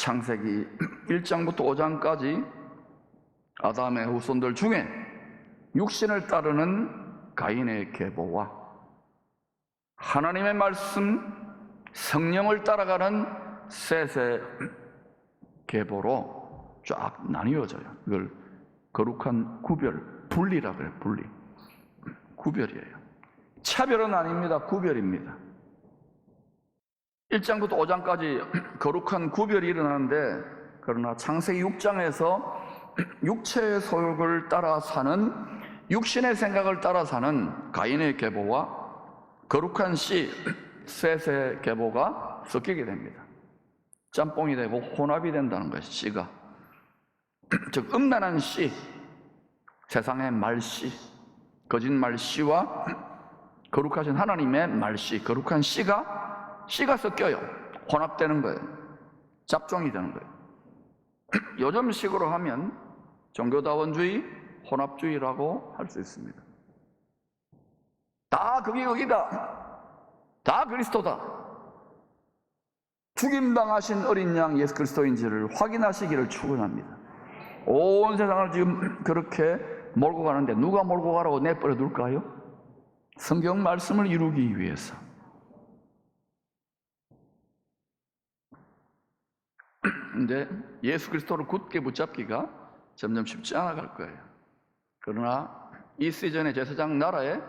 창세기 1장부터 5장까지 아담의 후손들 중에 육신을 따르는 가인의 계보와 하나님의 말씀, 성령을 따라가는 셋의 계보로 쫙 나뉘어져요. 이걸 거룩한 구별, 분리라 그래요. 분리. 구별이에요. 차별은 아닙니다. 구별입니다. 1장부터 5장까지 거룩한 구별이 일어나는데, 그러나 창세기 6장에서 육체의 소욕을 따라 사는, 육신의 생각을 따라 사는 가인의 계보와 거룩한 씨, 셋의 계보가 섞이게 됩니다. 짬뽕이 되고 혼합이 된다는 것이, 씨가. 즉 음란한 씨, 세상의 말씨, 거짓말 씨와 거룩하신 하나님의 말씨, 거룩한 씨가 섞여요. 혼합되는 거예요. 잡종이 되는 거예요. 요즘식으로 하면 종교다원주의, 혼합주의라고 할 수 있습니다. 다 거기다. 다 그리스도다. 죽임당하신 어린 양 예수 그리스도인지를 확인하시기를 축원합니다. 온 세상을 지금 그렇게 몰고 가는데 누가 몰고 가라고 내버려 둘까요? 성경 말씀을 이루기 위해서. 근데 예수 그리스도를 굳게 붙잡기가 점점 쉽지 않아 갈 거예요. 그러나 이 시즌의 제사장 나라에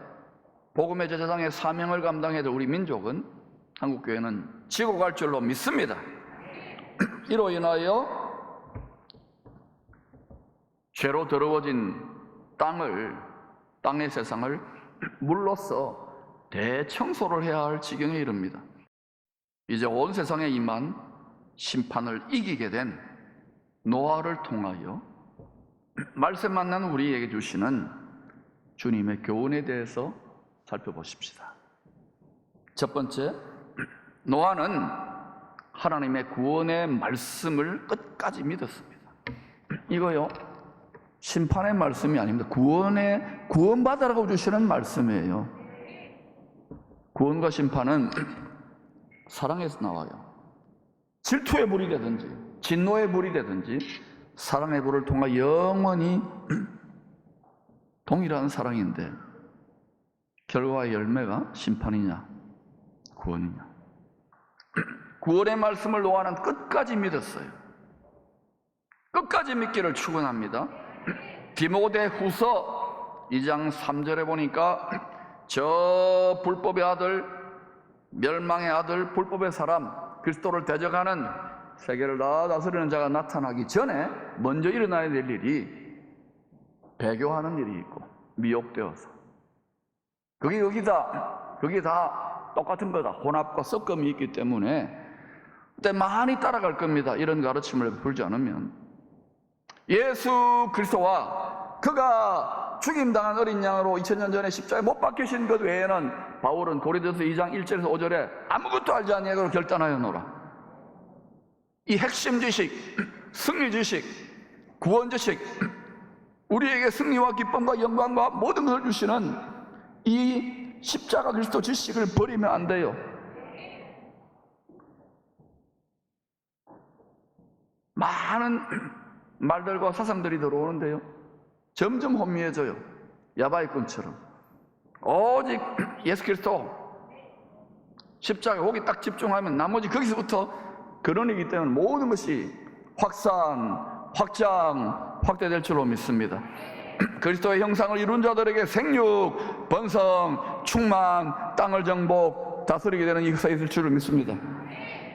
복음의 제사장의 사명을 감당해야 될 우리 민족은, 한국교회는 지고 갈 줄로 믿습니다. 이로 인하여 죄로 더러워진 땅의 세상을 물로써 대청소를 해야 할 지경에 이릅니다. 이제 온 세상에 임한 심판을 이기게 된 노아를 통하여 말씀 만난 우리에게 주시는 주님의 교훈에 대해서 살펴보십시다. 첫 번째, 노아는 하나님의 구원의 말씀을 끝까지 믿었습니다. 이거요, 심판의 말씀이 아닙니다. 구원받으라고 주시는 말씀이에요. 구원과 심판은 사랑에서 나와요. 질투의 불이 되든지 진노의 불이 되든지 사랑의 불을 통해 영원히 동일한 사랑인데, 결과의 열매가 심판이냐 구원이냐. 구원의 말씀을 노아는 끝까지 믿었어요. 끝까지 믿기를 축원합니다. 디모데 후서 2장 3절에 보니까 저 불법의 아들, 멸망의 아들, 불법의 사람, 그리스도를 대적하는, 세계를 다 다스리는 자가 나타나기 전에 먼저 일어나야 될 일이 배교하는 일이 있고, 미혹되어서 그게 다 똑같은 거다. 혼합과 섞음이 있기 때문에 그때 많이 따라갈 겁니다. 이런 가르침을 풀지 않으면. 예수 그리스도와 그가 죽임당한 어린 양으로 2000년 전에 십자가에 못 박히신 것 외에는, 바울은 고린도서 2장 1절에서 5절에 아무것도 알지 아니하고 결단하여 노라. 이 핵심 지식, 승리 지식, 구원 지식, 우리에게 승리와 기쁨과 영광과 모든 것을 주시는 이 십자가 그리스도 지식을 버리면 안 돼요. 많은 말들과 사상들이 들어오는데요, 점점 혼미해져요. 야바이꾼처럼. 오직 예수 그리스도 십자가 거기 딱 집중하면 나머지 거기서부터 근원이기 때문에 모든 것이 확대될 줄로 믿습니다. 그리스도의 형상을 이룬 자들에게 생육, 번성, 충만, 땅을 정복, 다스리게 되는 역사가 있을 줄을 믿습니다.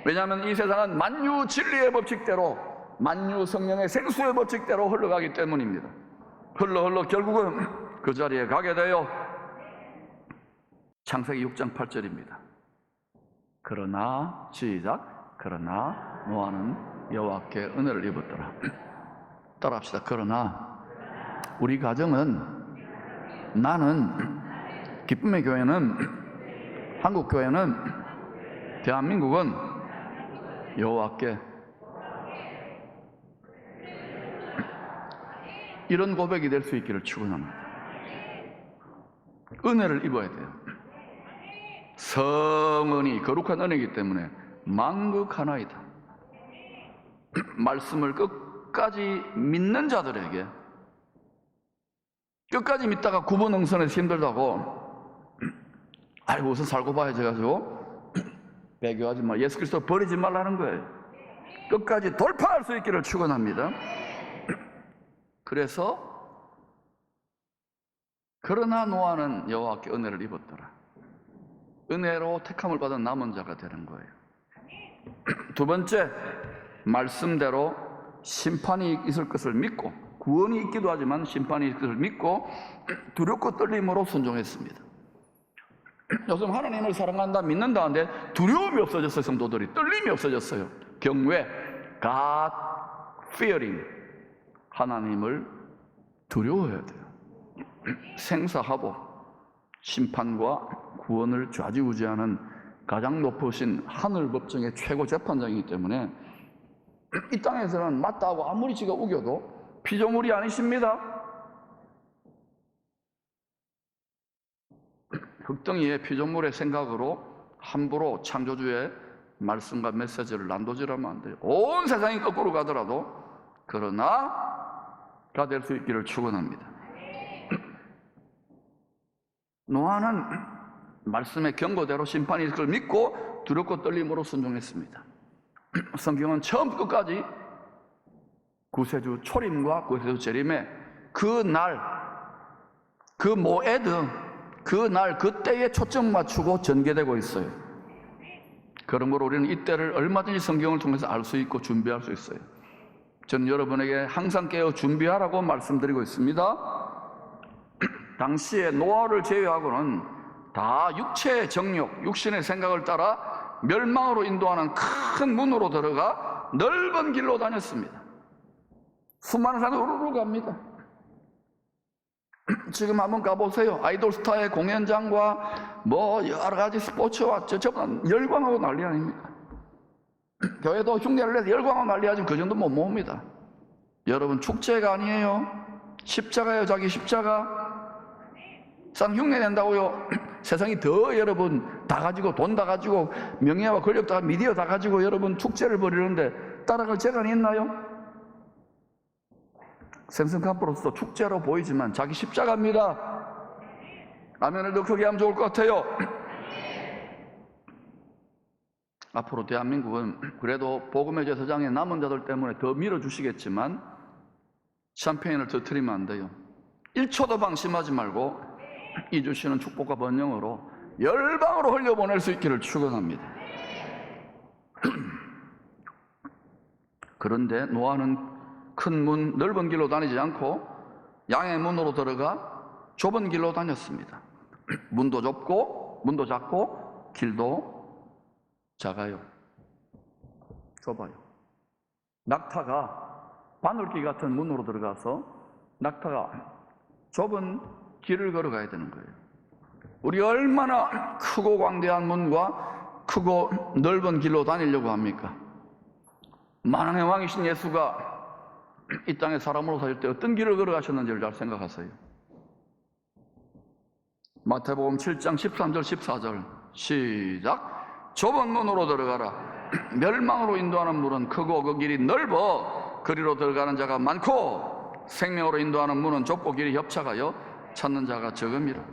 왜냐하면 이 세상은 만유 진리의 법칙대로, 만유 성령의 생수의 법칙대로 흘러가기 때문입니다. 흘러 결국은 그 자리에 가게 되어 창세기 6장 8절입니다. 그러나 그러나 노아는 여호와께 은혜를 입었더라. 따라합시다. 그러나 우리 가정은, 나는, 기쁨의 교회는, 한국교회는, 대한민국은 여호와께, 이런 고백이 될 수 있기를 축원합니다. 은혜를 입어야 돼요. 성은이 거룩한 은혜이기 때문에 만국 하나이다. 말씀을 끝까지 믿는 자들에게, 끝까지 믿다가 구분응선해서 힘들다고 아이고 우선 살고 봐야지 가지고 배교하지 마, 예수 그리스도 버리지 말라는 거예요. 끝까지 돌파할 수 있기를 축원합니다. 그래서 그러나 노아는 여호와께 은혜를 입었더라. 은혜로 택함을 받은 남은 자가 되는 거예요. 두 번째, 말씀대로 심판이 있을 것을 믿고, 구원이 있기도 하지만 심판이 있을 것을 믿고 두렵고 떨림으로 순종했습니다. 요즘 하나님을 사랑한다, 믿는다 하는데 두려움이 없어졌어요. 성도들이 떨림이 없어졌어요. 경외, God fearing, 하나님을 두려워해야 돼요. 생사하복, 심판과 구원을 좌지우지하는 가장 높으신 하늘 법정의 최고 재판장이기 때문에 이 땅에서는 맞다고 아무리 지가 우겨도 피조물이 아니십니다. 흙덩이의 피조물의 생각으로 함부로 창조주의 말씀과 메시지를 난도질하면 안 돼요. 온 세상이 거꾸로 가더라도 그러나가 될 수 있기를 축원합니다. 노아는 말씀의 경고대로 심판이 있을 걸 믿고 두렵고 떨림으로 순종했습니다. 성경은 처음 끝까지 구세주 초림과 구세주 재림의 그 날, 그 모에드, 그 날, 그때에 초점 맞추고 전개되고 있어요. 그러므로 우리는 이때를 얼마든지 성경을 통해서 알 수 있고 준비할 수 있어요. 저는 여러분에게 항상 깨어 준비하라고 말씀드리고 있습니다. 당시에 노아를 제외하고는 다 육체의 정욕, 육신의 생각을 따라 멸망으로 인도하는 큰 문으로 들어가 넓은 길로 다녔습니다. 수많은 사람들이 우르르 갑니다. 지금 한번 가보세요. 아이돌 스타의 공연장과 뭐 여러 가지 스포츠와 전부 열광하고 난리 아닙니까? 교회도 흉내를 내서 열광하고 난리하지만 그 정도 못 모읍니다. 여러분, 축제가 아니에요. 십자가예요. 자기 십자가. 쌍 흉내 낸다고요. 세상이 더 여러분 다 가지고, 돈 다 가지고, 명예와 권력 다, 미디어 다 가지고 여러분 축제를 벌이는데 따라갈 재간이 있나요? 생선카프로서 축제로 보이지만 자기 십자가입니다. 아멘을 더 크게 하면 좋을 것 같아요. 앞으로 대한민국은 그래도 복음의 제사장의 남은 자들 때문에 더 밀어주시겠지만 샴페인을 터뜨리면 안 돼요. 1초도 방심하지 말고 이 주시는 축복과 번영으로 열방으로 흘려보낼 수 있기를 축원합니다. 그런데 노아는 큰 문, 넓은 길로 다니지 않고 양의 문으로 들어가 좁은 길로 다녔습니다. 문도 좁고, 문도 작고, 길도 작아요. 좁아요. 낙타가 바늘귀 같은 문으로 들어가서 낙타가 좁은 길을 걸어가야 되는 거예요. 우리 얼마나 크고 광대한 문과 크고 넓은 길로 다니려고 합니까? 만왕의 왕이신 예수가 이 땅에 사람으로 사실 때 어떤 길을 걸어가셨는지를 잘 생각하세요. 마태복음 7장 13절 14절 시작. 좁은 문으로 들어가라. 멸망으로 인도하는 문은 크고 그 길이 넓어 그리로 들어가는 자가 많고 생명으로 인도하는 문은 좁고 길이 협착하여 찾는 자가 적음이라.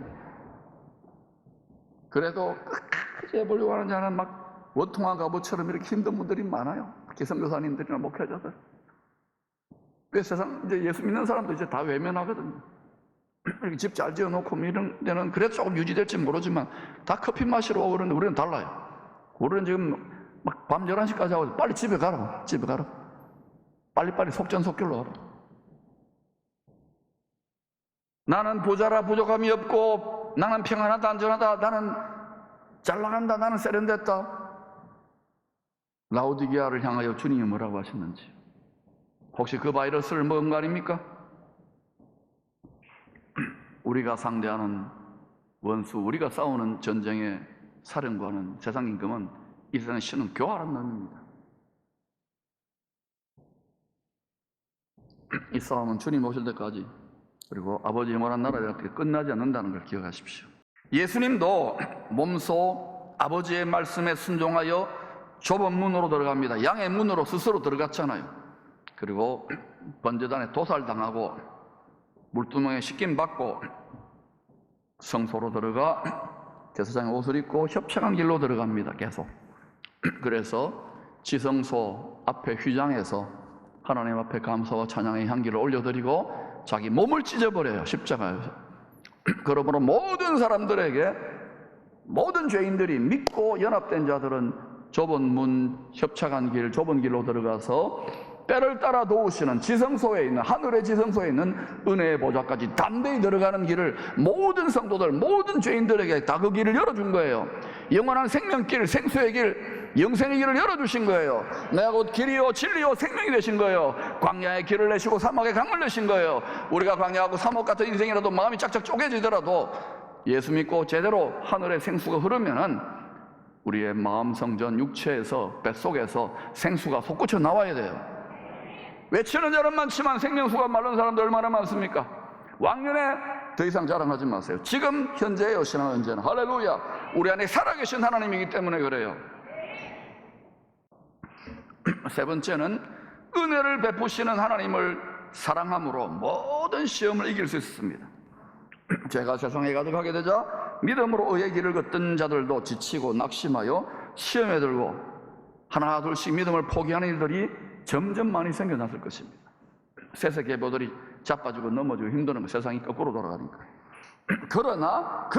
그래도 끝까지 해보려고 하는 자는 막 원통한 갑옷처럼 이렇게 힘든 분들이 많아요. 특히 선교사님들이나 목회자들. 왜 세상 이제 예수 믿는 사람도 이제 다 외면하거든요. 이렇게 집 잘 지어놓고 이런 데는 그래도 조금 유지될지 모르지만 다 커피 마시러 오고 그러는데 우리는 달라요. 우리는 지금 막 밤 11시까지 하고 빨리 집에 가라. 집에 가라. 빨리빨리 속전속결로 가라. 나는 부자라 부족함이 없고 나는 평안하다 안전하다 나는 잘 나간다 나는 세련됐다. 라오디게아를 향하여 주님이 뭐라고 하셨는지 혹시 그 바이러스를 먹은 거 아닙니까? 우리가 상대하는 원수, 우리가 싸우는 전쟁의 사령관은 세상 임금은 이 세상에 신은 교활한 놈입니다. 이 싸움은 주님 오실 때까지 그리고 아버지의 원한 나라에 어떻게 끝나지 않는다는 걸 기억하십시오. 예수님도 몸소 아버지의 말씀에 순종하여 좁은 문으로 들어갑니다. 양의 문으로 스스로 들어갔잖아요. 그리고 번제단에 도살당하고 물두멍에 씻김받고 성소로 들어가 제사장의 옷을 입고 협착한 길로 들어갑니다. 계속. 그래서 지성소 앞에 휘장에서 하나님 앞에 감사와 찬양의 향기를 올려드리고 자기 몸을 찢어버려요. 십자가에서. 그러므로 모든 사람들에게, 모든 죄인들이 믿고 연합된 자들은 좁은 문, 협착한 길, 좁은 길로 들어가서 때를 따라 도우시는 지성소에 있는, 하늘의 지성소에 있는 은혜의 보좌까지 담대히 들어가는 길을 모든 성도들, 모든 죄인들에게 다 그 길을 열어준 거예요. 영원한 생명길, 생수의 길, 영생의 길을 열어주신 거예요. 내가 곧 길이요 진리요 생명이 되신 거예요. 광야의 길을 내시고 사막의 강을 내신 거예요. 우리가 광야하고 사막 같은 인생이라도 마음이 짝짝 쪼개지더라도 예수 믿고 제대로 하늘의 생수가 흐르면은 우리의 마음 성전 육체에서, 뱃속에서 생수가 솟구쳐 나와야 돼요. 외치는 자는 많지만 생명수가 마른 사람들 얼마나 많습니까? 왕년에 더 이상 자랑하지 마세요. 지금 현재예요. 신앙 현재는. 할렐루야. 우리 안에 살아계신 하나님이기 때문에 그래요. 세 번째는 은혜를 베푸시는 하나님을 사랑함으로 모든 시험을 이길 수 있습니다. 죄가 세상에 가득하게 되자 믿음으로 의의 길을 걷던 자들도 지치고 낙심하여 시험에 들고 하나 둘씩 믿음을 포기하는 일들이 점점 많이 생겨났을 것입니다. 세세계보들이 자빠지고 넘어지고 힘드는 거, 세상이 거꾸로 돌아가니까. 그러나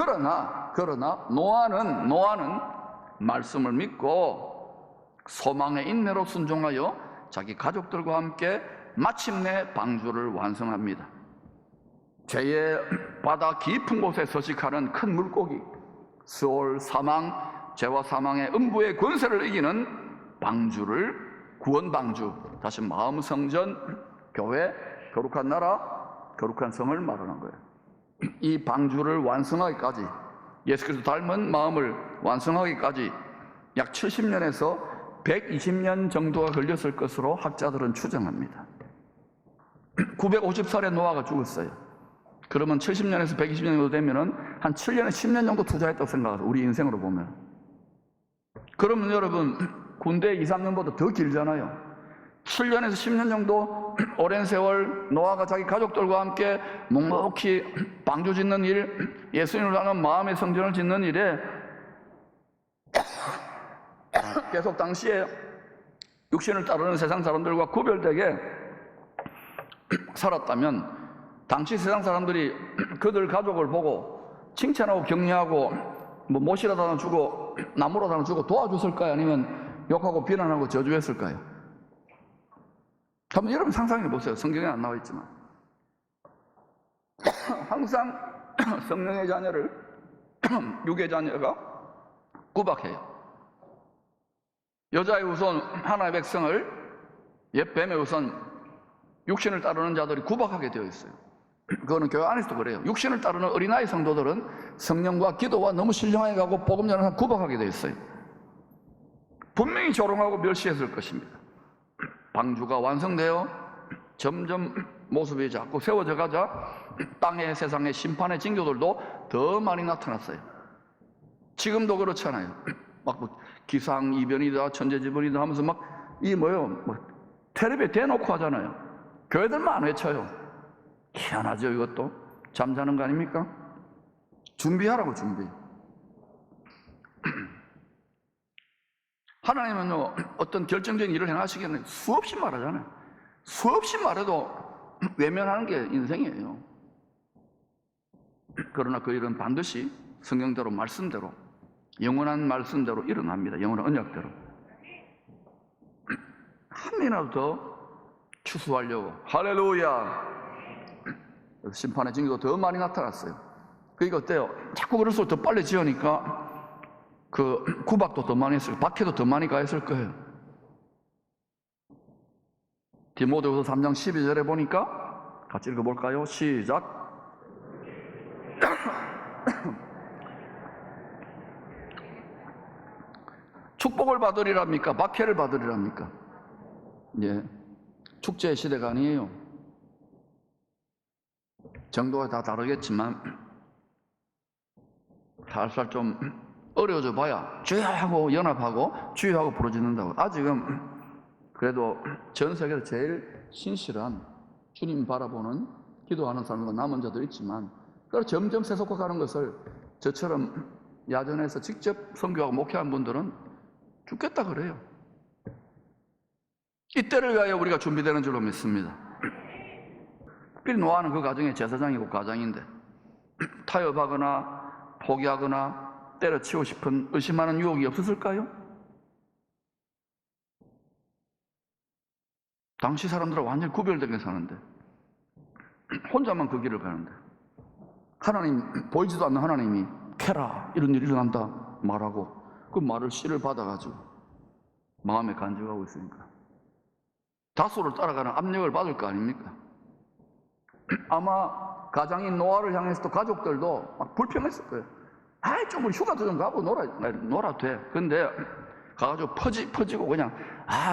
노아는 말씀을 믿고 소망의 인내로 순종하여 자기 가족들과 함께 마침내 방주를 완성합니다. 죄의 바다 깊은 곳에 서식하는 큰 물고기, 스올, 사망, 죄와 사망의 음부의 권세를 이기는 방주를, 구원방주, 다시 마음성전, 교회, 거룩한 나라, 거룩한 성을 말하는 거예요. 이 방주를 완성하기까지, 예수 그리스도 닮은 마음을 완성하기까지 약 70년에서 120년 정도가 걸렸을 것으로 학자들은 추정합니다. 950살에 노아가 죽었어요. 그러면 70년에서 120년 정도 되면은 한 7년에서 10년 정도 투자했다고 생각하세요. 우리 인생으로 보면. 그러면 여러분, 군대 2, 3년보다 더 길잖아요. 7년에서 10년 정도 오랜 세월 노아가 자기 가족들과 함께 묵묵히 방주 짓는 일, 예수님을 향한 마음의 성전을 짓는 일에 계속 당시에 육신을 따르는 세상 사람들과 구별되게 살았다면 당시 세상 사람들이 그들 가족을 보고 칭찬하고 격려하고 뭐 못이라도 하나 주고 나무라도 하나 주고 도와줬을까요? 아니면 욕하고 비난하고 저주했을까요? 한번 여러분 상상해 보세요. 성경에 안 나와 있지만 항상 성령의 자녀를 육의 자녀가 구박해요. 여자의 우선 하나님의 백성을, 옛 뱀의 우선 육신을 따르는 자들이 구박하게 되어 있어요. 그거는 교회 안에서도 그래요. 육신을 따르는 어린아이 성도들은 성령과 기도와 너무 신령하게 가고 복음 전하는 구박하게 되어 있어요. 분명히 조롱하고 멸시했을 것입니다. 방주가 완성되어 점점 모습이 자꾸 세워져 가자 땅의 세상의 심판의 징조들도 더 많이 나타났어요. 지금도 그렇잖아요. 막 뭐 기상이변이다 천재지변이다 하면서 막 이 텔레비에 대놓고 하잖아요. 교회들만 안 외쳐요. 희한하죠. 이것도 잠자는 거 아닙니까? 준비하라고. 준비. 하나님은요 어떤 결정적인 일을 행하시기에는 수없이 말하잖아요. 수없이 말해도 외면하는 게 인생이에요. 그러나 그 일은 반드시 성경대로 말씀대로 영원한 말씀대로 일어납니다. 영원한 언약대로. 한 미나도 더 추수하려고. 할렐루야. 심판의 징조가 더 많이 나타났어요. 그러니까 어때요? 자꾸 그럴수록 더 빨리 지으니까 그 구박도 더 많이 했을 거예요. 박해도 더 많이 가했을 거예요. 디모데후서 3장 12절에 보니까 같이 읽어볼까요? 시작. 축복을 받으리랍니까? 박해를 받으리랍니까? 예, 축제의 시대가 아니에요. 정도가 다 다르겠지만 살살 좀 어려워져 봐야 주여하고 연합하고 주여하고 부르짖는다고. 아직은 그래도 전 세계에서 제일 신실한 주님 바라보는 기도하는 사람과 남은 자도 있지만 그걸 점점 세속화가는 것을 저처럼 야전에서 직접 선교하고 목회한 분들은 죽겠다 그래요. 이때를 위하여 우리가 준비되는 줄로 믿습니다. 특별히 노아는 그 가정의 제사장이고 가장인데 타협하거나 포기하거나 때려치고 싶은 의심하는 유혹이 없었을까요? 당시 사람들은 완전히 구별되게 사는데 혼자만 그 길을 가는데 하나님, 보이지도 않는 하나님이 캐라 이런 일이 일어난다 말하고 그 말을 씨를 받아가지고 마음에 간직하고 있으니까 다소를 따라가는 압력을 받을 거 아닙니까? 아마 가장인 노아를 향해서 또 가족들도 막 불평했을 거예요. 아이 좀 우리 휴가도 좀 가고 놀아 돼. 근데 가가지고 퍼지고 그냥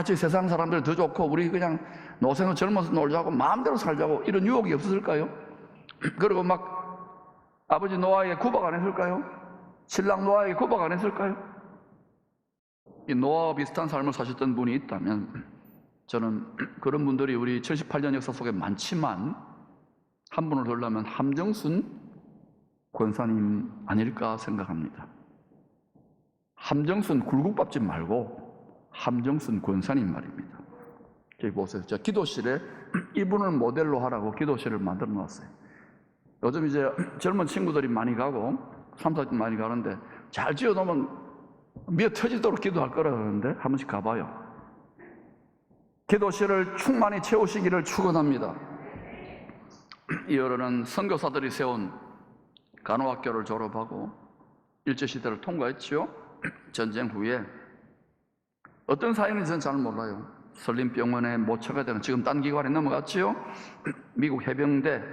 저 세상 사람들 더 좋고 우리 그냥 노생을 젊어서 놀자고 마음대로 살자고 이런 유혹이 없었을까요? 그리고 막 아버지 노아에게 구박 안 했을까요? 신랑 노아에게 구박 안 했을까요? 이 노아와 비슷한 삶을 사셨던 분이 있다면 저는 그런 분들이 우리 78년 역사 속에 많지만 한 분을 들려면 함정순 권사님 아닐까 생각합니다. 함정순 굴국밥집 말고 함정순 권사님 말입니다. 저기 보세요. 저 기도실에 이분을 모델로 하라고 기도실을 만들어 놨어요. 요즘 이제 젊은 친구들이 많이 가고 3, 4년 많이 가는데 잘 지어놓으면 미어 터지도록 기도할 거라 그러는데 한 번씩 가봐요. 기도실을 충만히 채우시기를 축원합니다. 이 여러는 선교사들이 세운 간호학교를 졸업하고 일제시대를 통과했죠. 전쟁 후에 어떤 사연인지 저는 잘 몰라요. 설림병원에 모처가 되는 지금 딴 기관에 넘어갔지요. 미국 해병대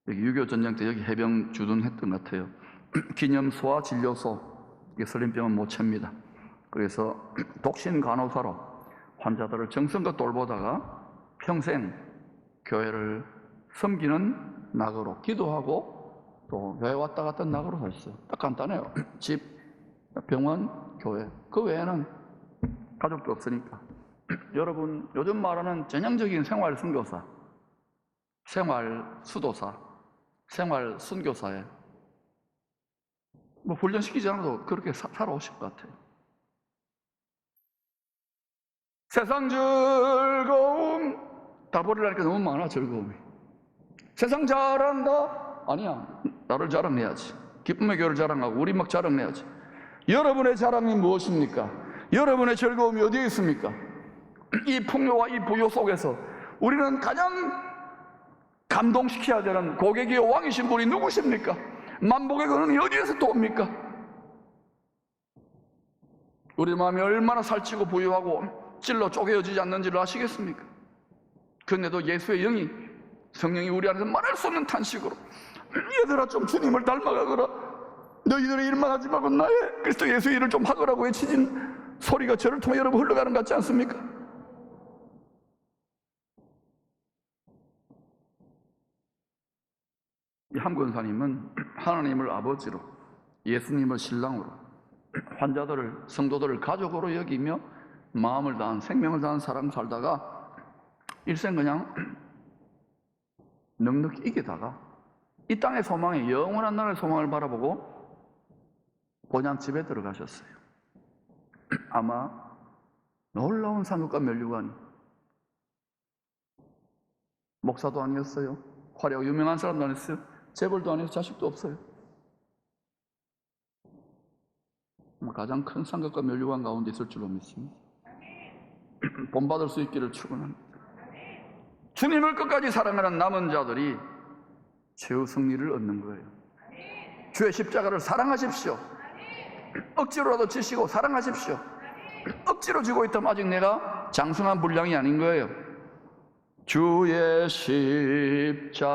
여기 6.25 전쟁 때 여기 해병 주둔했던 것 같아요. 기념소와 진료소 이게 설림병원 모처입니다. 그래서 독신 간호사로 환자들을 정성껏 돌보다가 평생 교회를 섬기는 낙으로 기도하고 또 교회 왔다 갔다 낙으로 사셨어요. 딱 간단해요. 집, 병원, 교회. 그 외에는 가족도 없으니까. 여러분 요즘 말하는 전형적인 생활 선교사, 생활 수도사, 생활 순교사에 뭐 훈련시키지 않아도 그렇게 살아오실 것 같아요. 세상 즐거움 다 버리라니까 너무 많아. 즐거움이 세상 자랑다 아니야. 나를 자랑해야지. 기쁨의 교회를 자랑하고 우리 막 자랑해야지. 여러분의 자랑이 무엇입니까? 여러분의 즐거움이 어디에 있습니까? 이 풍요와 이 부요 속에서 우리는 가장 감동시켜야 되는 고객의 왕이신 분이 누구십니까? 만복의 근원이 어디에서 또 옵니까? 우리 마음이 얼마나 살찌고 부유하고 찔러 쪼개어지지 않는지를 아시겠습니까? 그런데도 예수의 영이 성령이 우리 안에서 말할 수 없는 탄식으로 얘들아 좀 주님을 닮아가거라. 너희들의 일만 하지 말고 나의 그리스도 예수의 일을 좀 하거라고 외치진 소리가 저를 통해 여러분 흘러가는 것 같지 않습니까? 이 함권사님은 하나님을 아버지로 예수님을 신랑으로 환자들을 성도들을 가족으로 여기며 마음을 다한 생명을 다한 사람 살다가 일생 그냥 넉넉히 이기다가 이 땅의 소망에 영원한 나라의 소망을 바라보고 본향 집에 들어가셨어요. 아마 놀라운 상급과 면류관이 목사도 아니었어요. 화려하고 유명한 사람도 아니었어요. 재벌도 아니었어요. 자식도 없어요. 가장 큰 상급과 면류관 가운데 있을 줄로 믿습니다. 본받을 수 있기를 축원합니다. 주님을 끝까지 사랑하는 남은 자들이 최후 승리를 얻는 거예요. 주의 십자가를 사랑하십시오. 억지로라도 지시고 사랑하십시오. 억지로 지고 있다면 아직 내가 장성한 분량이 아닌 거예요. 주의 십자가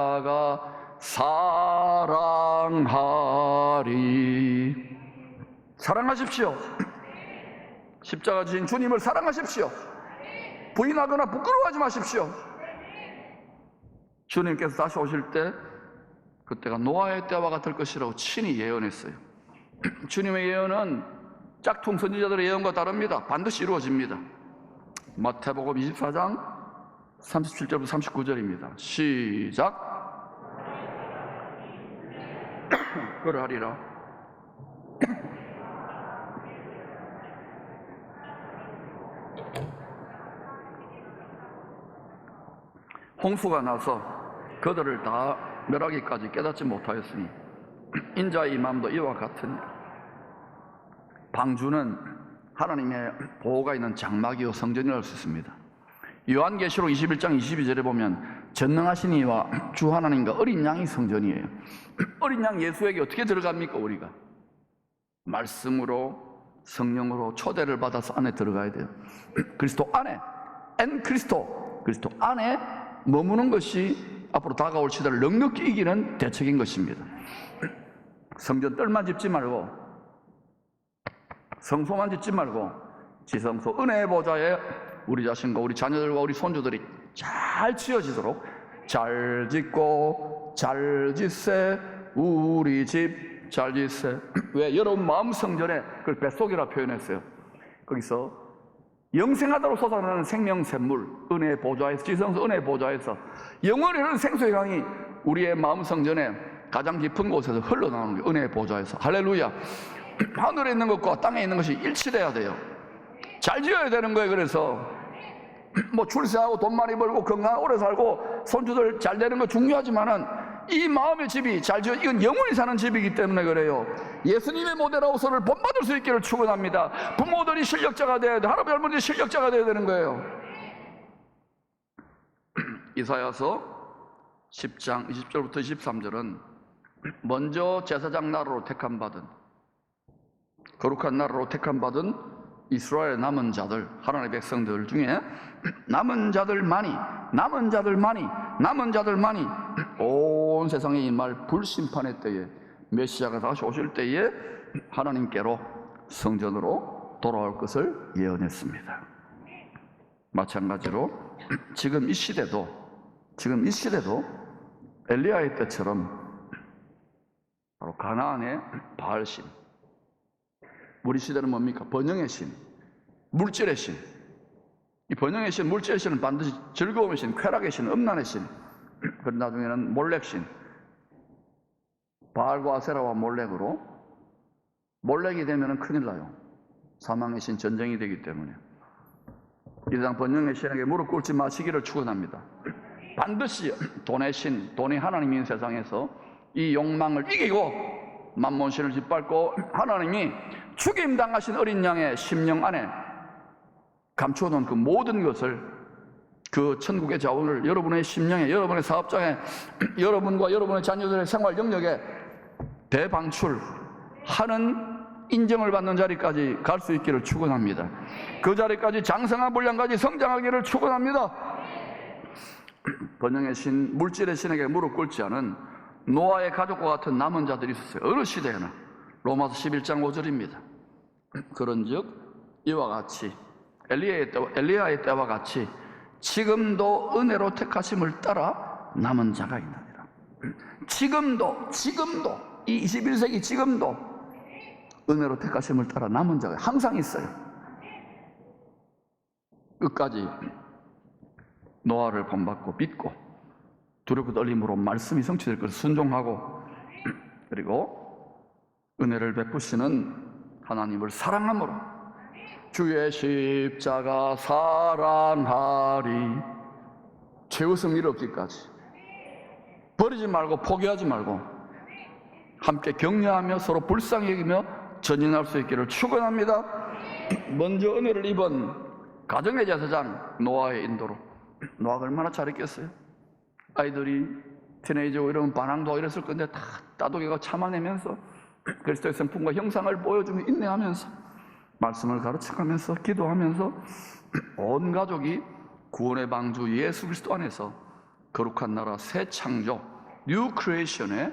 사랑하리. 사랑하십시오. 십자가 지신 주님을 사랑하십시오. 부인하거나 부끄러워하지 마십시오. 주님께서 다시 오실 때 그때가 노아의 때와 같을 것이라고 친히 예언했어요. 주님의 예언은 짝퉁 선지자들의 예언과 다릅니다. 반드시 이루어집니다. 마태복음 24장 37절부터 39절입니다. 시작. 그러하리라. 홍수가 나서 그들을 다 멸하기까지 깨닫지 못하였으니 인자의 마음도 이와 같으니 방주는 하나님의 보호가 있는 장막이요 성전이라고 수 있습니다. 요한계시록 21장 22절에 보면 전능하신 이와 주 하나님과 어린 양이 성전이에요. 어린 양 예수에게 어떻게 들어갑니까? 우리가 말씀으로 성령으로 초대를 받아서 안에 들어가야 돼요. 그리스도 안에 그리스도 안에 머무는 것이 앞으로 다가올 시대를 넉넉히 이기는 대책인 것입니다. 성전 뜰만 짓지 말고 성소만 짓지 말고 지성소 은혜의 보좌에 우리 자신과 우리 자녀들과 우리 손주들이 잘 지어지도록 잘 짓고 잘 짓세 우리 집 잘 짓세. 왜? 여러분 마음 성전에 그걸 뱃속이라 표현했어요. 거기서 영생하도록 솟아나는 생명샘물 은혜의 보좌에서 지성소 은혜의 보좌에서 영원히 흐르는 생수의 강이 우리의 마음 성전에 가장 깊은 곳에서 흘러나오는 게 은혜의 보좌에서. 할렐루야. 하늘에 있는 것과 땅에 있는 것이 일치돼야 돼요. 잘 지어야 되는 거예요. 그래서 뭐 출세하고 돈 많이 벌고 건강하고 오래 살고 손주들 잘 되는 거 중요하지만은 이 마음의 집이 잘 지어 이건 영원히 사는 집이기 때문에 그래요. 예수님의 모델하우스를 본받을 수 있기를 축원합니다. 부모들이 실력자가 돼야 돼. 할아버지 할머니 실력자가 돼야 되는 거예요. 이사야서 10장 20절부터 23절은 먼저 제사장 나라로 택함받은 거룩한 나라로 택함받은 이스라엘의 남은 자들 하나님의 백성들 중에 남은 자들만이 온 세상에 임할 불심판의 때에 메시아가 다시 오실 때에 하나님께로 성전으로 돌아올 것을 예언했습니다. 마찬가지로 지금 이 시대도 엘리야의 때처럼 바로 가나안의 바알신, 우리 시대는 뭡니까? 번영의 신, 물질의 신. 이 번영의 신, 물질의 신은 반드시 즐거움의 신, 쾌락의 신, 음란의 신. 그리고 나중에는 몰렉 신. 바알과 아세라와 몰렉으로 몰렉이 되면 큰일 나요. 사망의 신, 전쟁이 되기 때문에. 이 세상 번영의 신에게 무릎 꿇지 마시기를 축원합니다. 반드시 돈의 신, 돈이 하나님인 세상에서 이 욕망을 이기고 만몬신을 짓밟고 하나님이 죽임당하신 어린 양의 심령 안에 감추어놓은 그 모든 것을 그 천국의 자원을 여러분의 심령에, 여러분의 사업장에, 여러분과 여러분의 자녀들의 생활 영역에 대방출하는 인정을 받는 자리까지 갈 수 있기를 축원합니다. 그 자리까지 장성한 분량까지 성장하기를 축원합니다. 번영의 신, 물질의 신에게 무릎 꿇지 않은 노아의 가족과 같은 남은 자들이 있었어요. 어느 시대에나. 로마서 11장 5절입니다. 그런즉 이와 같이 엘리야의 때와 같이 지금도 은혜로 택하심을 따라 남은 자가 있느니라. 지금도 이 21세기 지금도 은혜로 택하심을 따라 남은 자가 항상 있어요. 끝까지 노아를 본받고 믿고 두렵고 떨림으로 말씀이 성취될 것을 순종하고 그리고 은혜를 베푸시는 하나님을 사랑함으로 주의 십자가 사랑하리 최우승 일 없기까지 버리지 말고 포기하지 말고 함께 격려하며 서로 불쌍히 여기며 전진할 수 있기를 축원합니다. 먼저 은혜를 입은 가정의 제사장 노아의 인도로 노아가 얼마나 잘했겠어요. 아이들이 티네이저고 이러면 반항도 이랬을 건데 다 따돌이가 참아내면서 그리스도의 성품과 형상을 보여주며 인내하면서 말씀을 가르쳐가면서 기도하면서 온 가족이 구원의 방주 예수 그리스도 안에서 거룩한 나라 새 창조 뉴 크리에이션의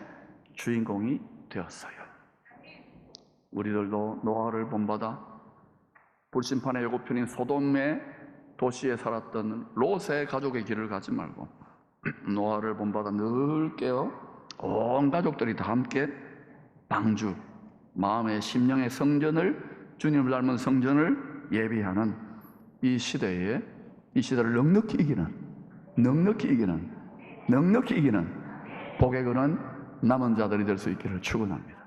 주인공이 되었어요. 우리들도 노아를 본받아 불심판의 예고편인 소돔의 도시에 살았던 롯의 가족의 길을 가지 말고 노아를 본받아 늘 깨어 온 가족들이 다 함께 방주 마음의 심령의 성전을 주님을 닮은 성전을 예비하는 이 시대를 넉넉히 이기는 넉넉히 이기는 복에 그는 남은 자들이 될 수 있기를 축원합니다.